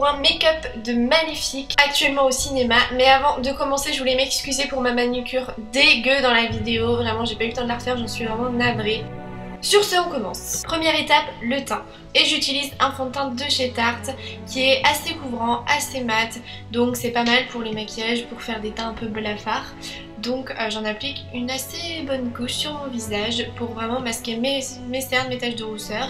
pour un make-up de Maléfique, actuellement au cinéma. Mais avant de commencer, je voulais m'excuser pour ma manucure dégueu dans la vidéo. Vraiment, j'ai pas eu le temps de la refaire, j'en suis vraiment navrée. Sur ce, on commence. Première étape, le teint. Et j'utilise un fond de teint de chez Tarte qui est assez couvrant, assez mat. Donc c'est pas mal pour les maquillages, pour faire des teints un peu blafards. Donc j'en applique une assez bonne couche sur mon visage pour vraiment masquer mes cernes, mes taches de rousseur.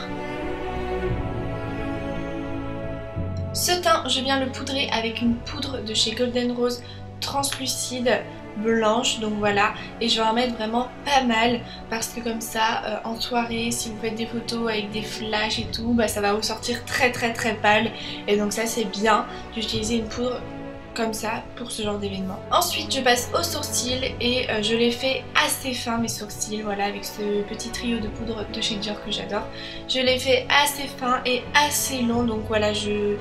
Ce teint, je viens le poudrer avec une poudre de chez Golden Rose translucide blanche, donc voilà, et je vais en mettre vraiment pas mal parce que comme ça en soirée, si vous faites des photos avec des flashs et tout, bah ça va ressortir très pâle, et donc ça c'est bien d'utiliser une poudre comme ça pour ce genre d'événement. Ensuite je passe aux sourcils et je les fais assez fins, mes sourcils, voilà, avec ce petit trio de poudre de chez Dior que j'adore. Je les fais assez fins et assez longs, donc voilà, je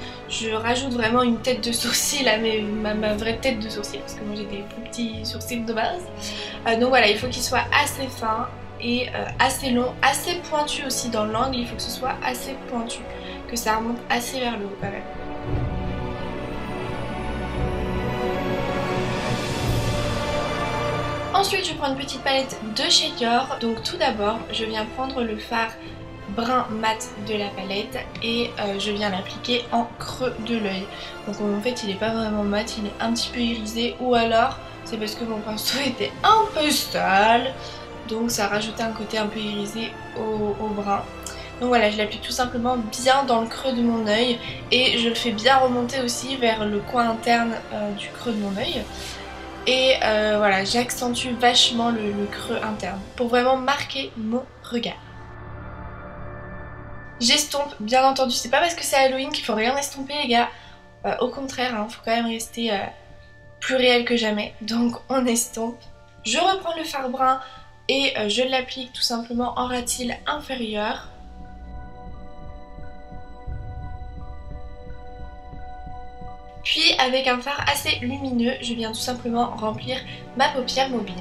rajoute vraiment une tête de sourcil à ma vraie tête de sourcil, parce que moi j'ai des plus petits sourcils de base. Donc voilà, il faut qu'ils soient assez fins et assez longs, assez pointus aussi dans l'angle, il faut que ce soit assez pointu, que ça remonte assez vers le haut quand même. Ensuite je prends une petite palette de chez Dior. Donc tout d'abord je viens prendre le fard brun mat de la palette et je viens l'appliquer en creux de l'œil. Donc en fait il est pas vraiment mat, il est un petit peu irisé, ou alors c'est parce que mon pinceau était un peu sale, donc ça rajoutait un côté un peu irisé au brun. Donc voilà, je l'applique tout simplement bien dans le creux de mon œil et je le fais bien remonter aussi vers le coin interne du creux de mon œil. Et voilà, j'accentue vachement le creux interne pour vraiment marquer mon regard. J'estompe, bien entendu, c'est pas parce que c'est Halloween qu'il faut rien estomper les gars. Au contraire, hein, faut quand même rester plus réel que jamais, donc on estompe. Je reprends le fard brun et je l'applique tout simplement en ras de cils inférieur. Puis avec un fard assez lumineux, je viens tout simplement remplir ma paupière mobile.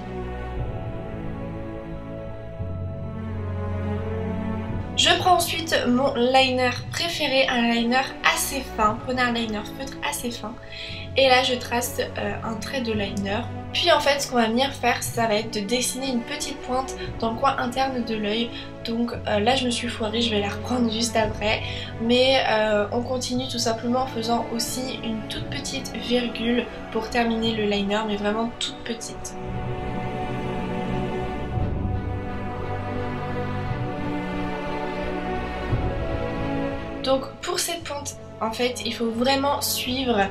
Je prends ensuite mon liner préféré, un liner assez fin. Prenez un liner feutre assez fin. Et là je trace un trait de liner. Puis en fait ce qu'on va venir faire, ça va être de dessiner une petite pointe dans le coin interne de l'œil. Donc là je me suis foirée, je vais la reprendre juste après. Mais on continue tout simplement en faisant aussi une toute petite virgule pour terminer le liner, mais vraiment toute petite. Donc pour cette pointe, en fait, il faut vraiment suivre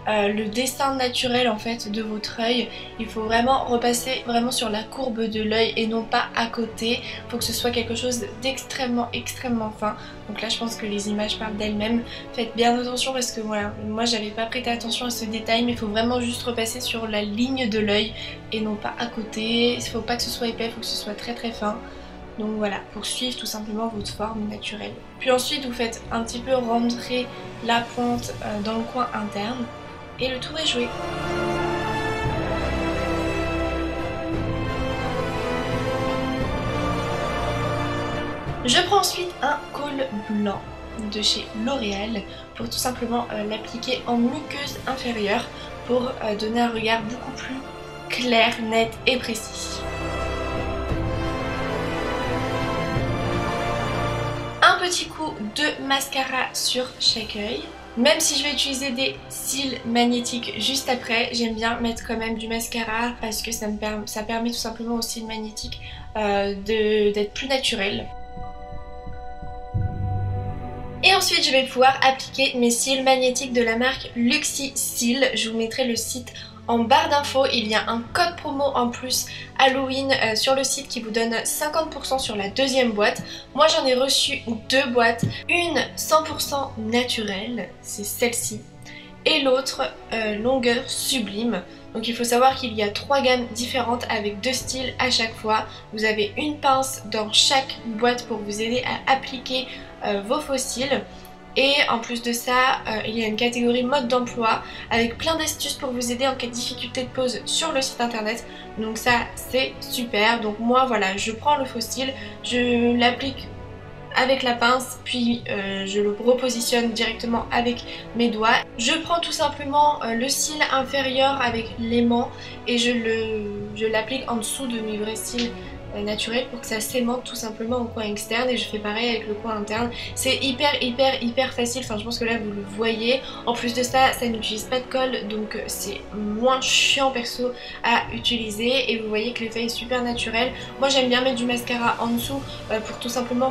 le dessin naturel en fait de votre œil. Il faut vraiment repasser vraiment sur la courbe de l'œil et non pas à côté. Il faut que ce soit quelque chose d'extrêmement fin. Donc là je pense que les images parlent d'elles-mêmes. Faites bien attention parce que voilà, moi j'avais pas prêté attention à ce détail, mais il faut vraiment juste repasser sur la ligne de l'œil et non pas à côté. Il faut pas que ce soit épais, il faut que ce soit très fin. Donc voilà, pour suivre tout simplement votre forme naturelle. Puis ensuite vous faites un petit peu rentrer la pointe dans le coin interne et le tour est joué. Je prends ensuite un col blanc de chez L'Oréal pour tout simplement l'appliquer en muqueuse inférieure pour donner un regard beaucoup plus clair, net et précis. Un petit coup de mascara sur chaque œil. Même si je vais utiliser des cils magnétiques juste après, j'aime bien mettre quand même du mascara parce que ça permet tout simplement aux cils magnétiques d'être plus naturel. Et ensuite je vais pouvoir appliquer mes cils magnétiques de la marque Luxy Cils. Je vous mettrai le site en barre d'infos. Il y a un code promo en plus Halloween sur le site qui vous donne 50% sur la deuxième boîte. Moi j'en ai reçu 2 boîtes, une 100% naturelle, c'est celle-ci, et l'autre longueur sublime. Donc il faut savoir qu'il y a 3 gammes différentes avec 2 styles à chaque fois. Vous avez une pince dans chaque boîte pour vous aider à appliquer vos faux cils. Et en plus de ça, il y a une catégorie mode d'emploi avec plein d'astuces pour vous aider en cas de difficulté de pose sur le site internet. Donc ça c'est super. Donc moi voilà, je prends le faux cil, je l'applique avec la pince, puis je le repositionne directement avec mes doigts. Je prends tout simplement le cil inférieur avec l'aimant et je l'applique en dessous de mes vrais cils naturel pour que ça s'aimante tout simplement au coin externe, et je fais pareil avec le coin interne. C'est hyper facile, enfin je pense que là vous le voyez. En plus de ça, ça n'utilise pas de colle, donc c'est moins chiant perso à utiliser, et vous voyez que l'effet est super naturel. Moi j'aime bien mettre du mascara en dessous pour tout simplement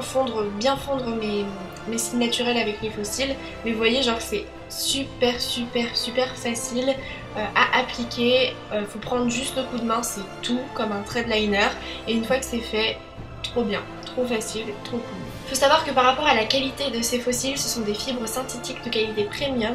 bien fondre mes cils naturels avec les faux cils, mais vous voyez genre c'est super facile à appliquer. Faut prendre juste le coup de main, c'est tout comme un trait de liner, et une fois que c'est fait, trop bien, trop facile, trop cool. Faut savoir que par rapport à la qualité de ces faux cils, ce sont des fibres synthétiques de qualité premium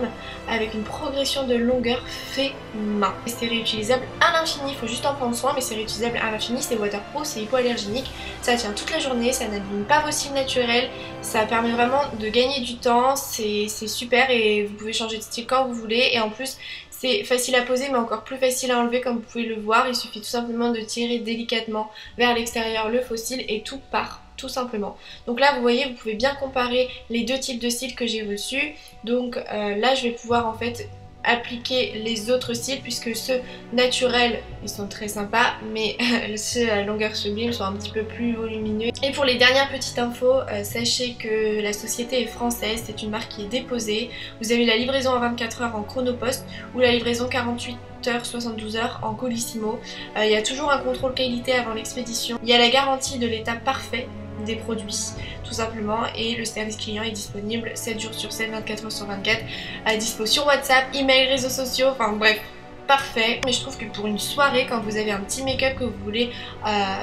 avec une progression de longueur fait main. C'est réutilisable à l'infini, il faut juste en prendre soin, mais c'est réutilisable à l'infini, c'est waterproof, c'est hypoallergénique, ça tient toute la journée, ça n'abîme pas vos cils naturels, ça permet vraiment de gagner du temps, c'est super, et vous pouvez changer de style quand vous voulez, et en plus c'est facile à poser mais encore plus facile à enlever, comme vous pouvez le voir. Il suffit tout simplement de tirer délicatement vers l'extérieur le faux cil et tout part, tout simplement. Donc là vous voyez, vous pouvez bien comparer les deux types de cils que j'ai reçus. Donc là je vais pouvoir en fait appliquer les autres cils, puisque ceux naturels ils sont très sympas, mais ceux à longueur sublime sont un petit peu plus volumineux. Et pour les dernières petites infos, sachez que la société est française, c'est une marque qui est déposée. Vous avez la livraison en 24 heures en Chronopost ou la livraison 48 heures, 72 heures en Colissimo. Il y a toujours un contrôle qualité avant l'expédition. Il y a la garantie de l'état parfait des produits tout simplement, et le service client est disponible 7 jours sur 7, 24 heures sur 24, à dispo sur WhatsApp, email, réseaux sociaux, enfin bref, parfait. Mais je trouve que pour une soirée, quand vous avez un petit make-up, que vous voulez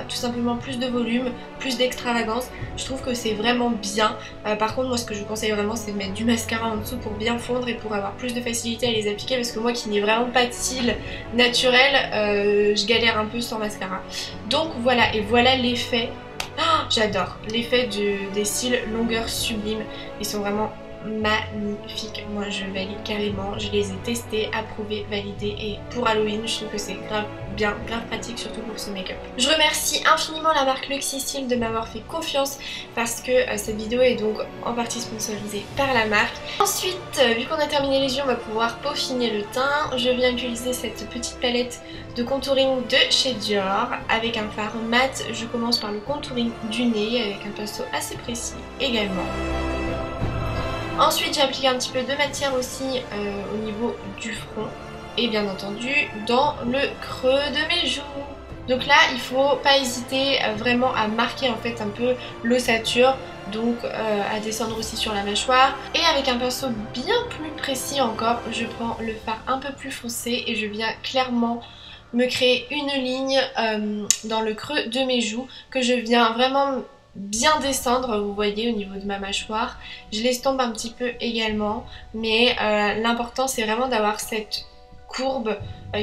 tout simplement plus de volume, plus d'extravagance, je trouve que c'est vraiment bien. Par contre moi ce que je vous conseille vraiment, c'est de mettre du mascara en dessous pour bien fondre et pour avoir plus de facilité à les appliquer, parce que moi qui n'ai vraiment pas de cils naturels, je galère un peu sans mascara. Donc voilà, et voilà l'effet. Oh, j'adore l'effet des cils longueur sublime, ils sont vraiment magnifiques. Moi je valide carrément, je les ai testés, approuvés, validés, et pour Halloween je trouve que c'est grave bien, grave pratique, surtout pour ce make-up. Je remercie infiniment la marque Luxicil de m'avoir fait confiance, parce que cette vidéo est donc en partie sponsorisée par la marque. Ensuite, vu qu'on a terminé les yeux, on va pouvoir peaufiner le teint. Je viens utiliser cette petite palette de contouring de chez Dior avec un fard mat. Je commence par le contouring du nez avec un pinceau assez précis également. Ensuite j'applique un petit peu de matière aussi au niveau du front, et bien entendu dans le creux de mes joues. Donc là il faut pas hésiter vraiment à marquer en fait un peu l'ossature, donc à descendre aussi sur la mâchoire. Et avec un pinceau bien plus précis encore, je prends le fard un peu plus foncé et je viens clairement me créer une ligne dans le creux de mes joues, que je viens vraiment bien descendre, vous voyez, au niveau de ma mâchoire. Je l'estompe un petit peu également, mais l'important c'est vraiment d'avoir cette courbe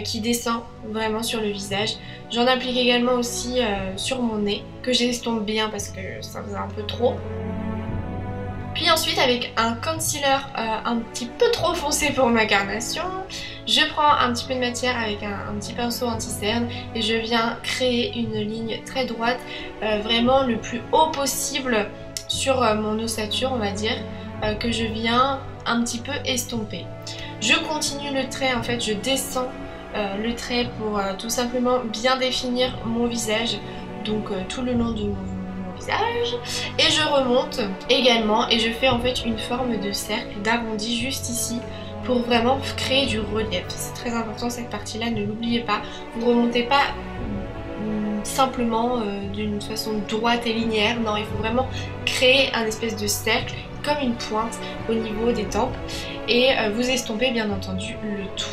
qui descend vraiment sur le visage. J'en applique également aussi sur mon nez, que j'estompe bien parce que ça faisait un peu trop. Puis ensuite avec un concealer un petit peu trop foncé pour ma carnation, je prends un petit peu de matière avec un petit pinceau anti-cerne et je viens créer une ligne très droite, vraiment le plus haut possible sur mon ossature, on va dire, que je viens un petit peu estomper. Je continue le trait, en fait je descends le trait pour tout simplement bien définir mon visage, donc tout le long de mon visage, et je remonte également et je fais en fait une forme de cercle, d'arrondi juste ici pour vraiment créer du relief. C'est très important cette partie là, ne l'oubliez pas. Vous remontez pas simplement d'une façon droite et linéaire, non, il faut vraiment créer un espèce de cercle comme une pointe au niveau des tempes, et vous estompez bien entendu le tout.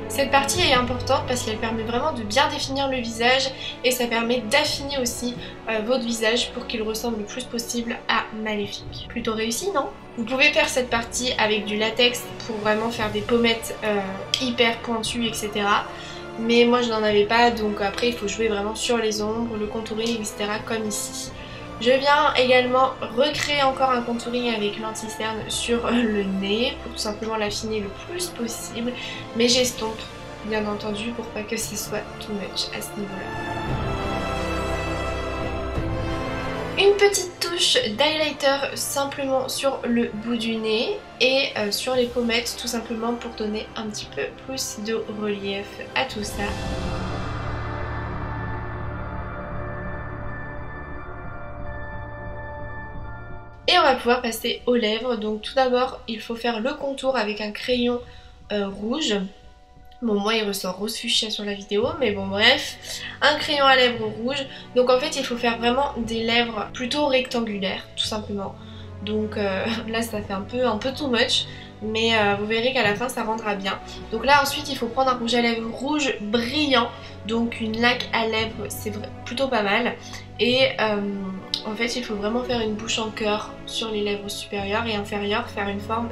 Cette partie est importante parce qu'elle permet vraiment de bien définir le visage, et ça permet d'affiner aussi votre visage pour qu'il ressemble le plus possible à Maléfique. Plutôt réussi, non? Vous pouvez faire cette partie avec du latex pour vraiment faire des pommettes hyper pointues, etc. Mais moi je n'en avais pas, donc après il faut jouer vraiment sur les ombres, le contouring, etc. comme ici. Je viens également recréer encore un contouring avec l'anti-cerne sur le nez pour tout simplement l'affiner le plus possible, mais j'estompe bien entendu pour pas que ce soit too much à ce niveau-là. Une petite touche d'highlighter simplement sur le bout du nez et sur les pommettes tout simplement pour donner un petit peu plus de relief à tout ça. Et on va pouvoir passer aux lèvres. Donc tout d'abord il faut faire le contour avec un crayon rouge. Bon, moi il ressort rose fuchsia sur la vidéo, mais bon bref, un crayon à lèvres rouge. Donc en fait il faut faire vraiment des lèvres plutôt rectangulaires tout simplement. Donc là ça fait un peu too much, mais vous verrez qu'à la fin ça rendra bien. Donc là ensuite il faut prendre un rouge à lèvres rouge brillant, donc une laque à lèvres, c'est plutôt pas mal. Et en fait il faut vraiment faire une bouche en cœur sur les lèvres supérieures et inférieures, faire une forme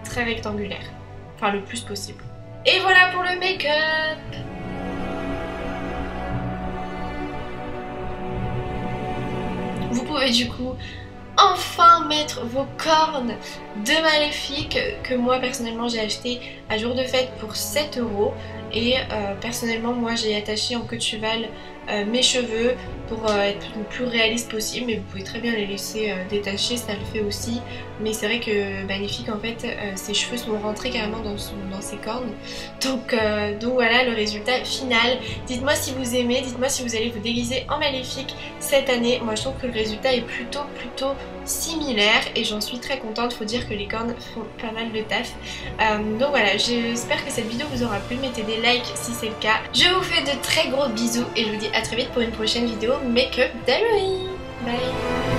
très rectangulaire, enfin le plus possible. Et voilà pour le make-up. Vous pouvez du coup enfin mettre vos cornes de Maléfique que moi personnellement j'ai acheté à jour de fête pour 7 € et personnellement moi j'ai attaché en queue de cheval mes cheveux pour être le plus réaliste possible, mais vous pouvez très bien les laisser détacher, ça le fait aussi. Mais c'est vrai que Maléfique en fait ses cheveux sont rentrés carrément dans ses cornes, donc voilà le résultat final. Dites-moi si vous aimez, dites-moi si vous allez vous déguiser en Maléfique cette année. Moi je trouve que le résultat est plutôt similaire et j'en suis très contente. Faut dire que les cornes font pas mal de taf. Donc voilà, j'espère que cette vidéo vous aura plu, mettez des likes si c'est le cas. Je vous fais de très gros bisous et je vous dis à très vite pour une prochaine vidéo make-up d'Halloween. Bye.